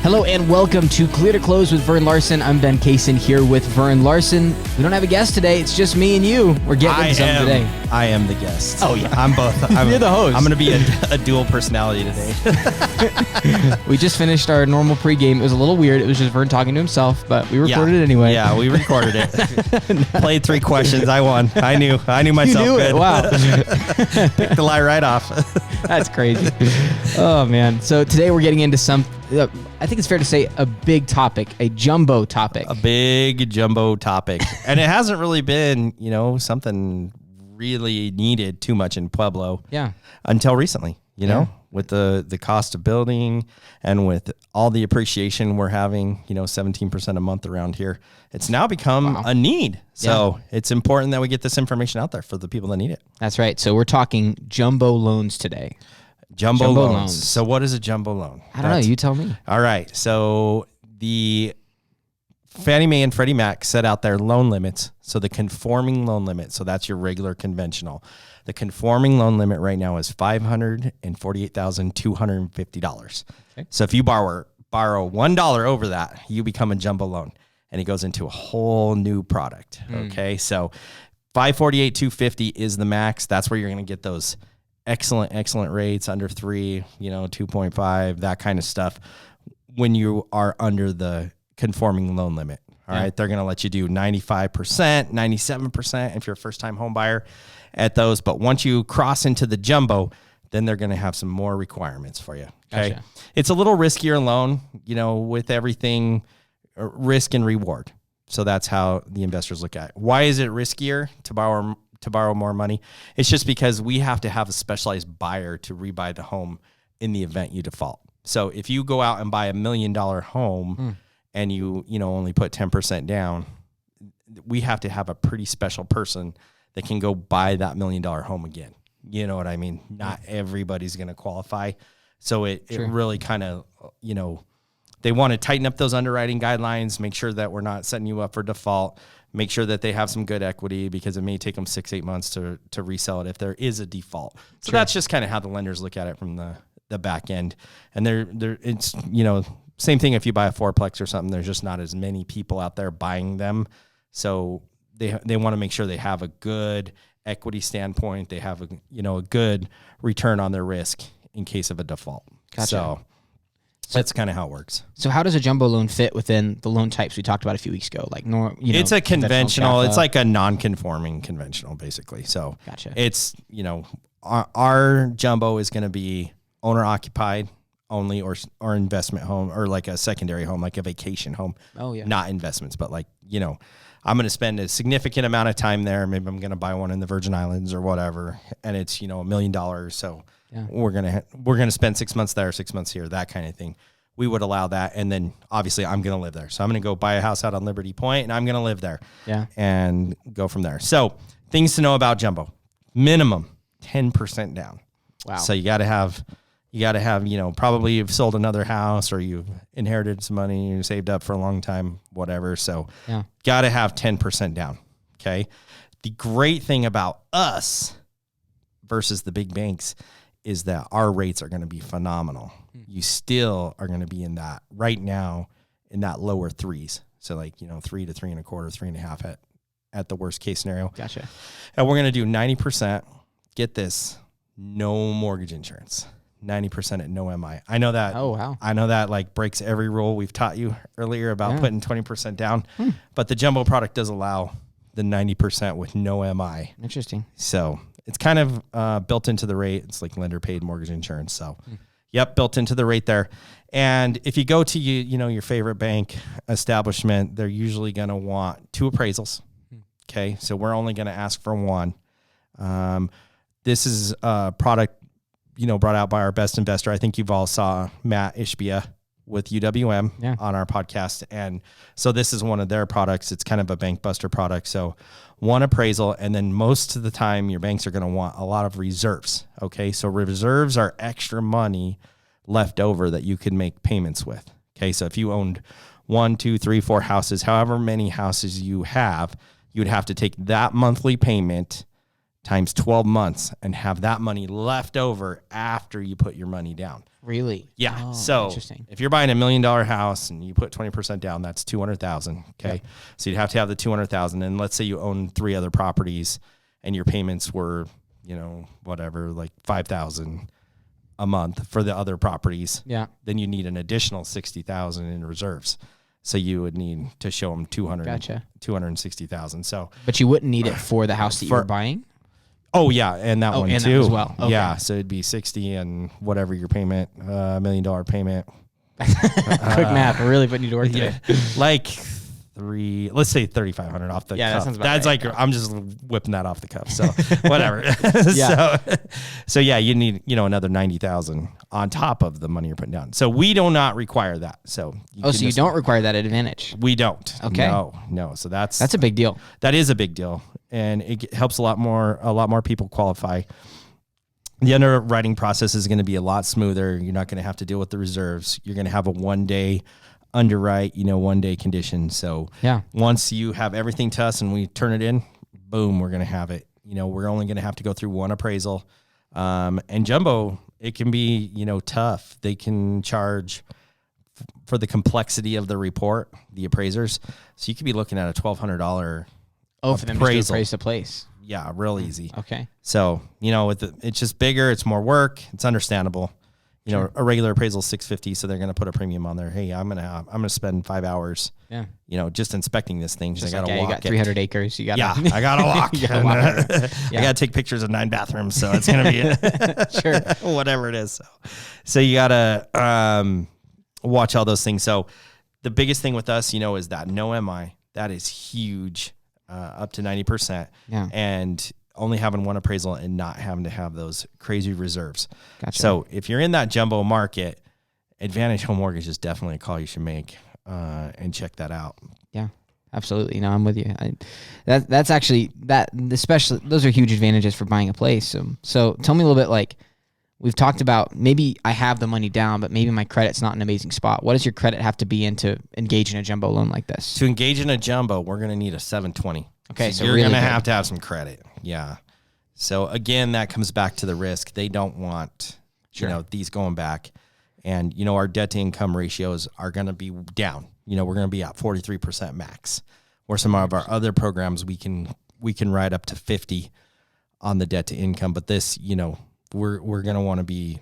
Hello and welcome to Clear to Close with Vern Larson. I'm Ben Kaysen here with Vern Larson. We don't have a guest today. It's just me and you. We're getting into something today. I am the guest. Oh, yeah. I'm both. You're the host. I'm going to be a dual personality today. We just finished our normal pregame. It was a little weird. It was just Vern talking to himself, but we recorded it anyway. Yeah, we recorded it. Played 3 questions. I won. I knew myself You knew good. it. Wow. Picked the lie right off. That's crazy. Oh, man. So today we're getting into some... I think it's fair to say a big topic, a jumbo topic. A big jumbo topic. And it hasn't really been, something really needed too much in Pueblo. Yeah. Until recently, with the cost of building and with all the appreciation we're having, 17% a month around here. It's now become a need. So it's important that we get this information out there for the people that need it. That's right. So we're talking jumbo loans today. Jumbo loans. So what is a jumbo loan? I don't know. You tell me. All right. So the Fannie Mae and Freddie Mac set out their loan limits. So the conforming loan limit, so that's your regular conventional. The conforming loan limit right now is $548,250. Okay. So if you borrow $1 over that, you become a jumbo loan, and it goes into a whole new product. Okay. So $548,250 is the max. That's where you're going to get those excellent rates under 3, 2.5, that kind of stuff when you are under the conforming loan limit. All right. They're going to let you do 95%, 97% if you're a first time home buyer at those. But once you cross into the jumbo, then they're going to have some more requirements for you. Okay. Gotcha. It's a little riskier loan, with everything risk and reward. So that's how the investors look at it. Why is it riskier to borrow more money? It's just because we have to have a specialized buyer to rebuy the home in the event you default. So if you go out and buy $1 million home and you only put 10% down, we have to have a pretty special person that can go buy that $1 million home again. You know what I mean? Not everybody's going to qualify. So it really kind of, they want to tighten up those underwriting guidelines, make sure that we're not setting you up for default, make sure that they have some good equity because it may take them 6-8 months to resell it if there is a default. So that's just kind of how the lenders look at it from the back end. And it's, same thing if you buy a fourplex or something, there's just not as many people out there buying them. So they want to make sure they have a good equity standpoint. They have a good return on their risk in case of a default. Gotcha. So that's kind of how it works. So how does a jumbo loan fit within the loan types we talked about a few weeks ago? Like, it's a conventional. It's like a non-conforming conventional, basically. So gotcha. It's our jumbo is going to be owner occupied only, or investment home, or like a secondary home, like a vacation home. Oh yeah. Not investments, but like I'm going to spend a significant amount of time there. Maybe I'm going to buy one in the Virgin Islands or whatever, and it's $1 million. So. Yeah. We're gonna spend 6 months there, 6 months here, that kind of thing. We would allow that, and then obviously I'm gonna live there. So I'm gonna go buy a house out on Liberty Point, and I'm gonna live there. Yeah. And go from there. So things to know about jumbo: minimum 10% down. Wow. So you gotta have probably you've sold another house or you've inherited some money, you saved up for a long time, whatever. So gotta have 10% down. Okay. The great thing about us versus the big banks is that our rates are going to be phenomenal. You still are going to be in that right now in that lower 3s. So 3 to 3.25, 3.5 at the worst case scenario. Gotcha. And we're going to do 90%. Get this, no mortgage insurance. 90% at no MI. I know that. Oh, wow. I know that breaks every rule we've taught you earlier about putting 20% down, but the jumbo product does allow the 90% with no MI. Interesting. So it's kind of built into the rate. It's like lender paid mortgage insurance. So, built into the rate there. And if you go to your favorite bank establishment, they're usually going to want 2 appraisals. Okay, so we're only going to ask for 1. This is a product brought out by our best investor. I think you've all saw Matt Ishbia with UWM on our podcast. And so this is one of their products. It's kind of a bank buster product. So 1 appraisal, and then most of the time your banks are going to want a lot of reserves. Okay. So reserves are extra money left over that you can make payments with. Okay. So if you owned 1, 2, 3, 4 houses, however many houses you have, you'd have to take that monthly payment times 12 months and have that money left over after you put your money down. Really? Yeah. Oh, so interesting. if you're buying $1 million house and you put 20% down, that's $200,000. Okay. Yep. So you'd have to have the $200,000. And let's say you own 3 other properties and your payments were, whatever, like $5,000 a month for the other properties. Yeah. Then you need an additional $60,000 in reserves. So you would need to show them $260,000. So, but you wouldn't need it for the house that you were buying. Oh yeah, and that one and too that as well. Okay. Yeah, so it'd be 60 and whatever your payment, $1 million payment. Quick math, we're really putting you to work today. Like let's say 3,500 off the cuff. That sounds about That's right. like I'm just whipping that off the cuff. So whatever. Yeah. So yeah, you need another 90,000 on top of the money you're putting down. So we do not require that. So you don't require that advantage. We don't. Okay. No. So that's a big deal. That is a big deal, and it helps a lot more people qualify. The underwriting process is going to be a lot smoother. You're not going to have to deal with the reserves. You're going to have a 1-day underwrite, 1-day condition. So yeah, once you have everything to us and we turn it in, boom, we're going to have it. We're only going to have to go through one appraisal. And jumbo, it can be, tough. They can charge for the complexity of the report, the appraisers. So you could be looking at a $1,200 for them to appraise the place. Yeah, real easy. Okay. So, it's just bigger, it's more work, it's understandable. Sure. A regular appraisal is $650, so they're going to put a premium on there. Hey, I'm going to spend 5 hours, just inspecting this thing. Just I got to walk. You got 300 acres. You got I got to walk. I got to take pictures of 9 bathrooms, so it's going to be sure whatever it is. So you got to watch all those things. So the biggest thing with us, is that no MI. That is huge, up to 90%. Yeah. And only having one appraisal and not having to have those crazy reserves. Gotcha. So if you're in that jumbo market, Advantage Home Mortgage is definitely a call you should make, and check that out. Yeah, absolutely. No, I'm with you. That's actually especially those are huge advantages for buying a place. So tell me a little bit, like we've talked about, maybe I have the money down, but maybe my credit's not in an amazing spot. What does your credit have to be in to engage in a jumbo loan like this? To engage in a jumbo, we're going to need a 720. Okay, so you're really going to have some credit. Yeah. So again, that comes back to the risk. They don't want, these going back. And, our debt to income ratios are going to be down. We're going to be at 43% max. Or some of our other programs, we can ride up to 50 on the debt to income. But this, we're going to want to be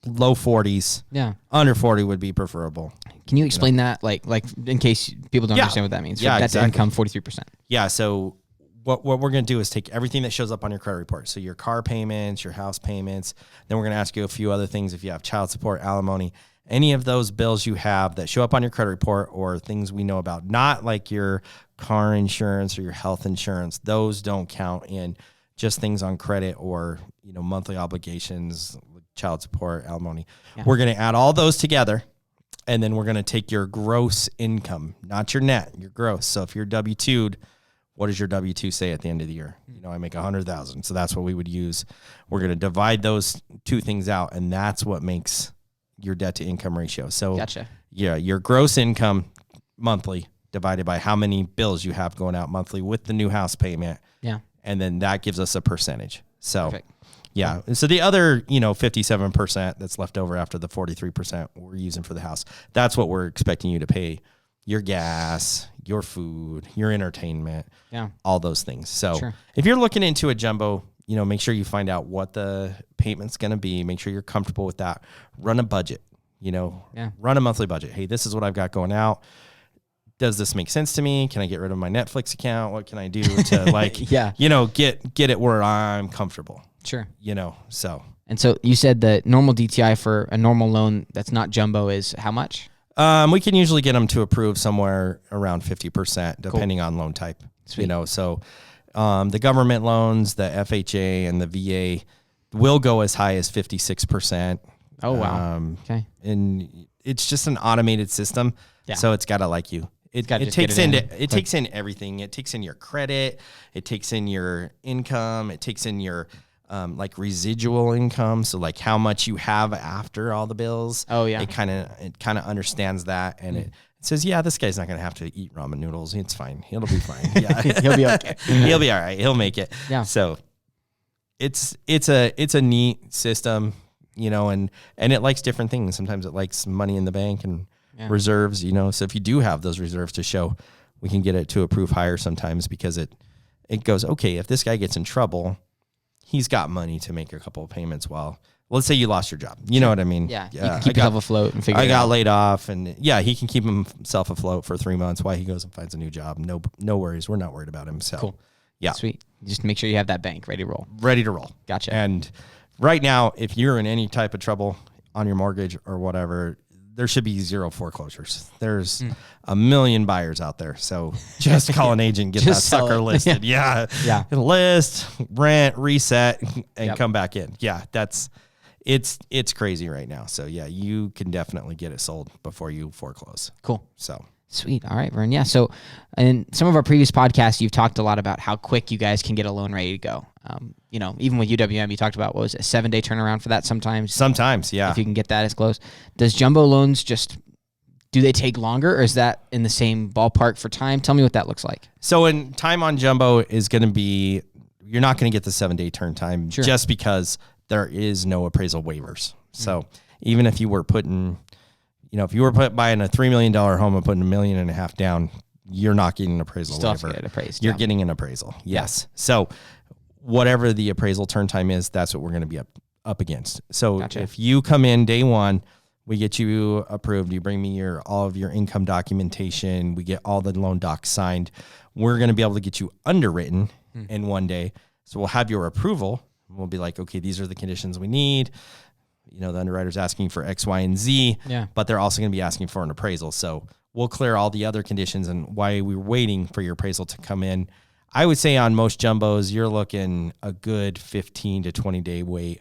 low 40s. Yeah. Under 40 would be preferable. Can you explain that, like in case people don't understand what that means? Yeah, debt exactly. to income, 43%. Yeah, so what we're going to do is take everything that shows up on your credit report. So your car payments, your house payments. Then we're going to ask you a few other things. If you have child support, alimony, any of those bills you have that show up on your credit report or things we know about, not like your car insurance or your health insurance. Those don't count in, just things on credit or, monthly obligations, child support, alimony. Yeah. We're going to add all those together. And then we're going to take your gross income, not your net, your gross. So if you're W-2'd, what does your W-2 say at the end of the year? I make 100,000. So that's what we would use. We're going to divide those two things out, and that's what makes your debt to income ratio. So gotcha. Yeah, your gross income monthly divided by how many bills you have going out monthly with the new house payment. Yeah. And then that gives us a percentage. So perfect. Yeah. So the other, 57% that's left over after the 43% we're using for the house, that's what we're expecting you to pay. Your gas, your food, your entertainment, all those things. So if you're looking into a jumbo, make sure you find out what the payment's going to be. Make sure you're comfortable with that. Run a budget, run a monthly budget. Hey, this is what I've got going out. Does this make sense to me? Can I get rid of my Netflix account? What can I do to get it where I'm comfortable? Sure. So. And so you said the normal DTI for a normal loan that's not jumbo is how much? We can usually get them to approve somewhere around 50%, depending on loan type. Sweet. So the government loans, the FHA and the VA will go as high as 56%. Oh, wow. Okay. And it's just an automated system. Yeah. So it's got to like you. It takes in everything. It takes in your credit. It takes in your income. It takes in your residual income. So like how much you have after all the bills. Oh yeah. It kind of understands that, and says, yeah, this guy's not going to have to eat ramen noodles. It's fine. It'll be fine. Yeah. He'll be okay. He'll be all right. He'll make it. Yeah. So it's a neat system, and it likes different things. Sometimes it likes money in the bank and reserves, so if you do have those reserves to show, we can get it to approve higher sometimes because it goes, okay, if this guy gets in trouble, he's got money to make a couple of payments while, let's say you lost your job. You know what I mean? Yeah. You can keep yourself afloat and figure it out. I got laid off, and he can keep himself afloat for 3 months while he goes and finds a new job. No worries. We're not worried about him. So cool. Yeah. Sweet. Just make sure you have that bank ready to roll. Ready to roll. Gotcha. And right now, if you're in any type of trouble on your mortgage or whatever, there should be 0 foreclosures. There's a million buyers out there. So just call an agent, get that sucker listed. Yeah. List, rent, reset, and come back in. Yeah. It's crazy right now. So yeah, you can definitely get it sold before you foreclose. Cool. So sweet. All right, Vern. Yeah. So in some of our previous podcasts, you've talked a lot about how quick you guys can get a loan ready to go. Even with UWM, you talked about, what was it, a 7-day turnaround for that sometimes? Sometimes, yeah. If you can get that as close. Does jumbo loans do they take longer, or is that in the same ballpark for time? Tell me what that looks like. So in time on jumbo is going to be, you're not going to get the 7-day turn time just because there is no appraisal waivers. So even if you were buying a $3 million home and putting $1.5 million down, you're not getting an appraisal waiver. Still have to get it appraised. You're getting an appraisal. Yes. Yeah. So whatever the appraisal turn time is, that's what we're going to be up against. So if you come in day one, we get you approved. You bring me all of your income documentation. We get all the loan docs signed. We're going to be able to get you underwritten in one day. So we'll have your approval. We'll be like, okay, these are the conditions we need. The underwriter's asking for X, Y, and Z, but they're also going to be asking for an appraisal. So we'll clear all the other conditions and why we're waiting for your appraisal to come in. I would say on most jumbos, you're looking a good 15 to 20 day wait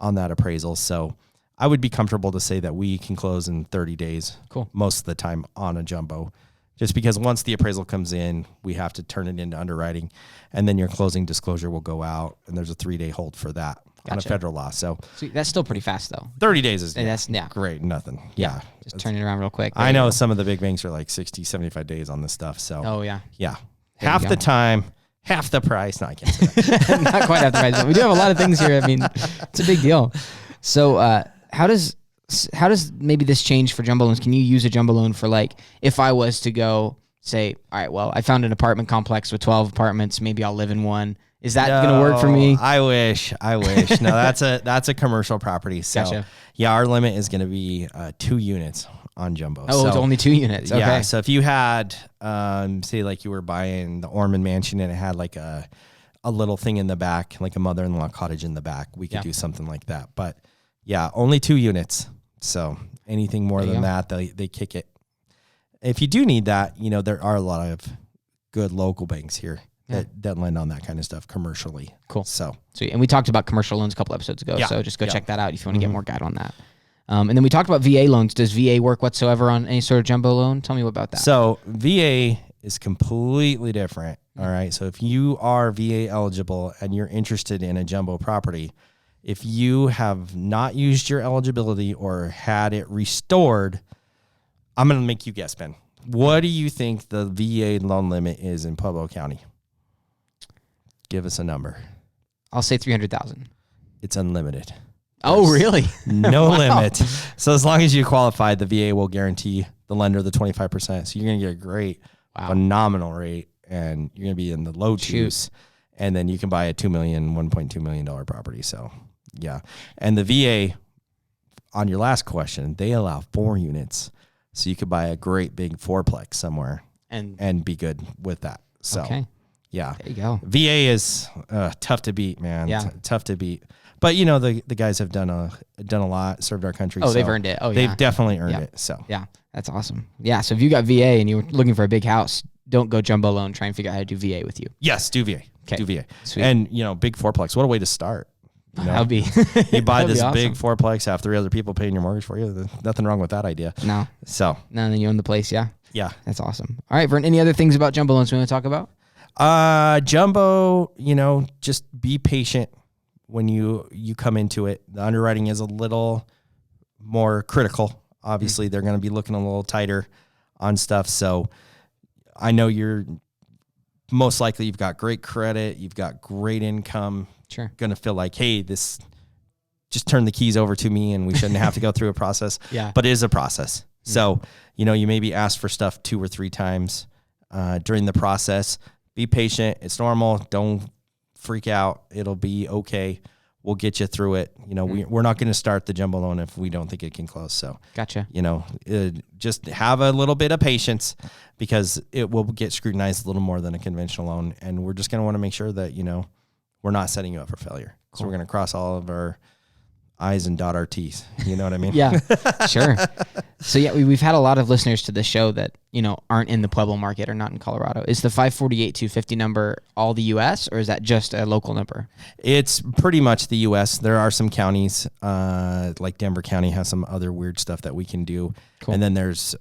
on that appraisal. So I would be comfortable to say that we can close in 30 days most of the time on a jumbo, just because once the appraisal comes in, we have to turn it into underwriting, and then your closing disclosure will go out, and there's a 3-day hold for that on a federal law. So that's still pretty fast, though. 30 days is that's great. Nothing. Yeah. Just turn it around real quick. I know some of the big banks are like 60, 75 days on this stuff. So yeah. Half the time, half the price. No, I can't say that. Not quite half the price, but we do have a lot of things here. I mean, it's a big deal. So how does maybe this change for jumbo loans? Can you use a jumbo loan for, like, if I was to go say, all right, well, I found an apartment complex with 12 apartments. Maybe I'll live in one. Is that going to work for me? I wish. No, that's a commercial property. So yeah, our limit is going to be 2 units on jumbo. Oh, it's only 2 units. Okay. Yeah. So if you had, say, like you were buying the Ormond Mansion and it had like a little thing in the back, like a mother-in-law cottage in the back, we could do something like that. But yeah, only 2 units. So anything more than that, they kick it. If you do need that, there are a lot of good local banks here that lend on that kind of stuff commercially. Cool. So sweet. And we talked about commercial loans a couple episodes ago. So just go check that out if you want to get more guide on that. And then we talked about VA loans. Does VA work whatsoever on any sort of jumbo loan? Tell me about that. So VA is completely different. All right. So if you are VA eligible and you're interested in a jumbo property, if you have not used your eligibility or had it restored, I'm going to make you guess, Ben. What do you think the VA loan limit is in Pueblo County? Give us a number. I'll say 300,000. It's unlimited. Oh, really? No limit. So as long as you qualify, the VA will guarantee the lender the 25%. So you're going to get a great, phenomenal rate, and you're going to be in the low twos. And then you can buy a $1.2 million property. So yeah. And the VA, on your last question, they allow 4 units. So you could buy a great big 4-plex somewhere and be good with that. So yeah, there you go. VA is tough to beat, man. Yeah, tough to beat. But the guys have done a lot, served our country. Oh, they've earned it. Oh, yeah, they've definitely earned it. So yeah, that's awesome. Yeah, so if you got VA and you're looking for a big house, don't go jumbo loan. Try and figure out how to do VA with you. Yes, do VA. Okay. Do VA. Sweet. And big 4-plex. What a way to start. That'd be. You buy this big 4-plex, have 3 other people paying your mortgage for you. There's nothing wrong with that idea. No. So. No, and then you own the place. Yeah. Yeah. That's awesome. All right, Vern. Any other things about jumbo loans we want to talk about? Jumbo, just be patient when you come into it. The underwriting is a little more critical. Obviously, they're going to be looking a little tighter on stuff. So I know you're most likely, you've got great credit, you've got great income. Sure. Going to feel like, hey, this, just turn the keys over to me and we shouldn't have to go through a process. Yeah. But it is a process. Yeah. So, you know, you maybe ask for stuff 2 or 3 times during the process. Be patient. It's normal. Don't freak out. It'll be okay. We'll get you through it. You know, we're not going to start the jumbo loan if we don't think it can close. So, gotcha. You know, just have a little bit of patience because it will get scrutinized a little more than a conventional loan. And we're just going to want to make sure that, you know, we're not setting you up for failure. Cool. So we're going to cross all of our I's and dot our T's. You know what I mean? Yeah, sure. So yeah, we've had a lot of listeners to the show that, you know, aren't in the Pueblo market or not in Colorado. Is the 548-250 number all the U.S. or is that just a local number? It's pretty much the U.S. There are some counties, like Denver County has some other weird stuff that we can do. Cool. And then there's,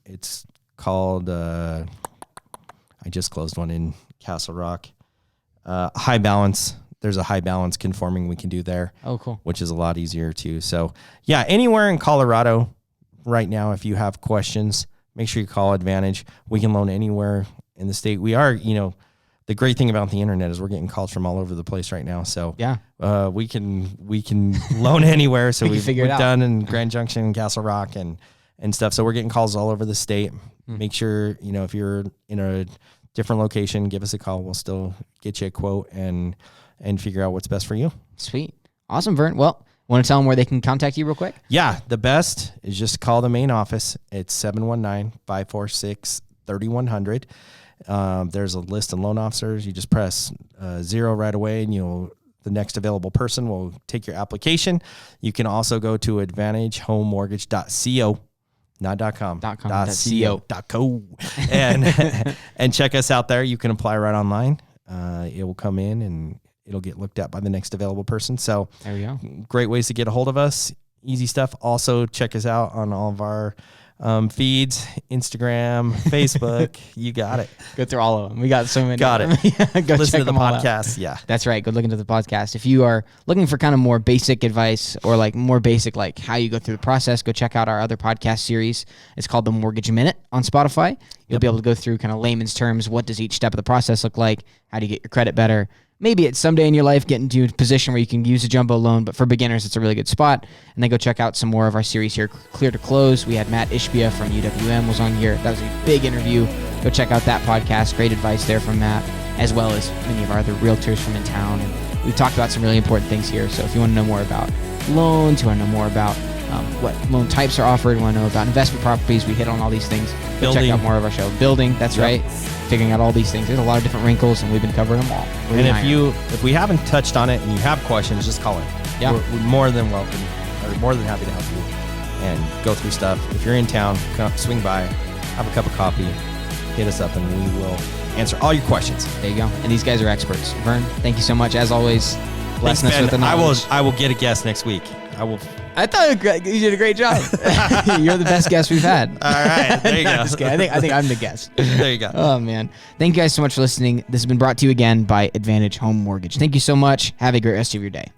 it's called, I just closed one in Castle Rock. High balance. There's a high balance conforming we can do there. Oh, cool. Which is a lot easier too. So yeah, anywhere in Colorado right now, if you have questions, make sure you call Advantage. We can loan anywhere in the state. We are, you know, the great thing about the internet is we're getting calls from all over the place right now. So yeah, we can loan anywhere. So we've done in Grand Junction, Castle Rock and stuff. So we're getting calls all over the state. Make sure, you know, if you're in a different location, give us a call. We'll still get you a quote and figure out what's best for you. Sweet. Awesome, Vern. Well, want to tell them where they can contact you real quick? Yeah, the best is just call the main office. It's 719-546-3100. There's a list of loan officers. You just press 0 right away, and the next available person will take your application. You can also go to advantagehomemortgage.co. Not .com. .co. And check us out there. You can apply right online. It will come in and it'll get looked at by the next available person. So there we go. Great ways to get a hold of us. Easy stuff. Also check us out on all of our feeds, Instagram, Facebook. You got it. Go through all of them. We got so many. Got it. Go listen check to the podcast. Yeah. That's right. Go look into the podcast. If you are looking for kind of more basic advice or like more basic, like how you go through the process, go check out our other podcast series. It's called The Mortgage Minute on Spotify. You'll be able to go through kind of layman's terms. What does each step of the process look like? How do you get your credit better? Maybe it's someday in your life get into a position where you can use a jumbo loan, but for beginners, it's a really good spot. And then go check out some more of our series here, Clear to Close. We had Matt Ishbia from UWM was on here. That was a big interview. Go check out that podcast. Great advice there from Matt, as well as many of our other realtors from in town. And we've talked about some really important things here. So if you want to know more about loans, you want to know more about what loan types are offered, want to know about investment properties, we hit on all these things. Go check out more of our show. Building, that's right. Figuring out all these things. There's a lot of different wrinkles, and we've been covering them all. And if we haven't touched on it and you have questions, just call in. Yeah. We're more than welcome, or more than happy to help you and go through stuff. If you're in town, come swing by, have a cup of coffee, hit us up, and we will answer all your questions. There you go. And these guys are experts. Vern, thank you so much. As always, blessing us with the knowledge. I will get a guest next week. I thought you did a great job. You're the best guest we've had. All right, there you go. I think I'm the guest. There you go. Oh man, thank you guys so much for listening. This has been brought to you again by Advantage Home Mortgage. Thank you so much. Have a great rest of your day.